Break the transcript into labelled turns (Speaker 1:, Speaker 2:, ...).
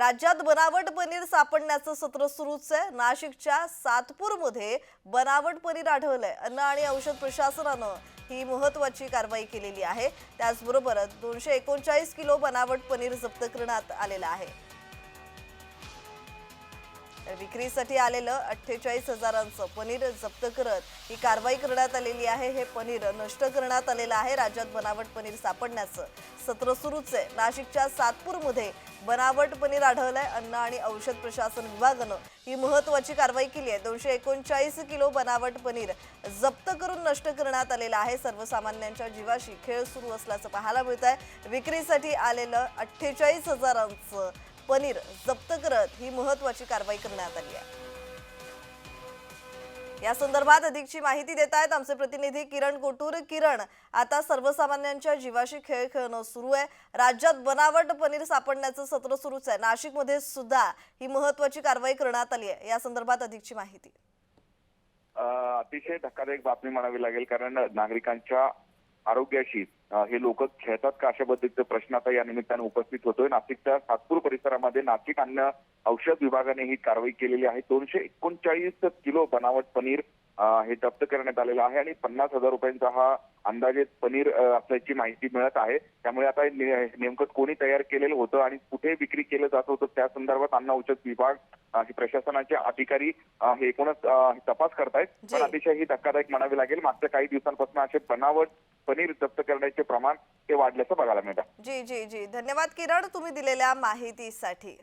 Speaker 1: राज्यात बनावट पनीर सापडण्याचं सत्र सुरूच आहे। नाशिकच्या सातपूरमध्ये बनावट पनीर आढळलंय। अन्न आणि औषध प्रशासनानं ही महत्त्वाची कारवाई केलेली आहे। त्याचबरोबर 239 किलो बनावट पनीर जप्त करण्यात आलेलं आहे। विक्रीसाठी आलेलं 48,000चं पनीर जप्त करत ही कारवाई करण्यात आलेली आहे। हे पनीर नष्ट करण्यात आलेलं आहे। राज्यात बनावट पनीर सापडण्याचं सत्र सुरूच आहे। नाशिकच्या सातपूरमध्ये बनावट पनीर आढळलंय। अन्न आणि औषध प्रशासन विभागानं ही महत्त्वाची कारवाई केली आहे। 239 किलो बनावट पनीर जप्त करून नष्ट करण्यात आलेलं आहे। सर्वसामान्यांच्या जीवाशी खेळ सुरू असल्याचं पाहायला मिळत आहे। विक्रीसाठी आलेलं 48,000चं पनीर जप्त करत ही महत्त्वाची कारवाई करण्यात आली आहे। या संदर्भात अधिकची माहिती देत आहेत आमचे प्रतिनिधी किरण कोटूर। किरण, आता सर्वसामान्यांच्या जीवाशी खेळ खेळणं सुरू आहे। राज्यात बनावट पनीर सापडण्याचं सत्र सुरूच आहे। नाशिकमध्ये सुद्धा ही महत्त्वाची कारवाई करण्यात आली आहे। या संदर्भात अधिकची माहिती।
Speaker 2: अतिशय धक्कादायक बातमी म्हणावी लागेल, कारण नागरिकांच्या आरोग्याशी हे लोक खेळतात का, अशा पद्धतीचा प्रश्न आता या निमित्ताने उपस्थित होतोय। नाशिकच्या सातपूर परिसरामध्ये नाशिक अन्न औषध विभागाने ही कारवाई केलेली आहे। 239 किलो बनावट पनीर हे जप्त करण्यात आलेलं आहे आणि 50,000 रुपयांचा हा अंदाजे पनीर असल्याची माहिती मिळत आहे। त्यामुळे आता नेमकं कोणी तयार केलेलं होतं आणि कुठे विक्री केलं जात होतं त्या संदर्भात अन्न औषध विभाग प्रशासनाचे अधिकारी हे एकूणच तपास करतायत। पण अतिशय ही धक्कादायक म्हणावी लागेल। मागच्या काही दिवसांपासून असे बनावट पनीर जप्त करण्याचे प्रमाण ते वाढल्याचं बघायला मिळतं।
Speaker 1: जी जी जी, धन्यवाद किरण, तुम्ही दिलेल्या माहितीसाठी।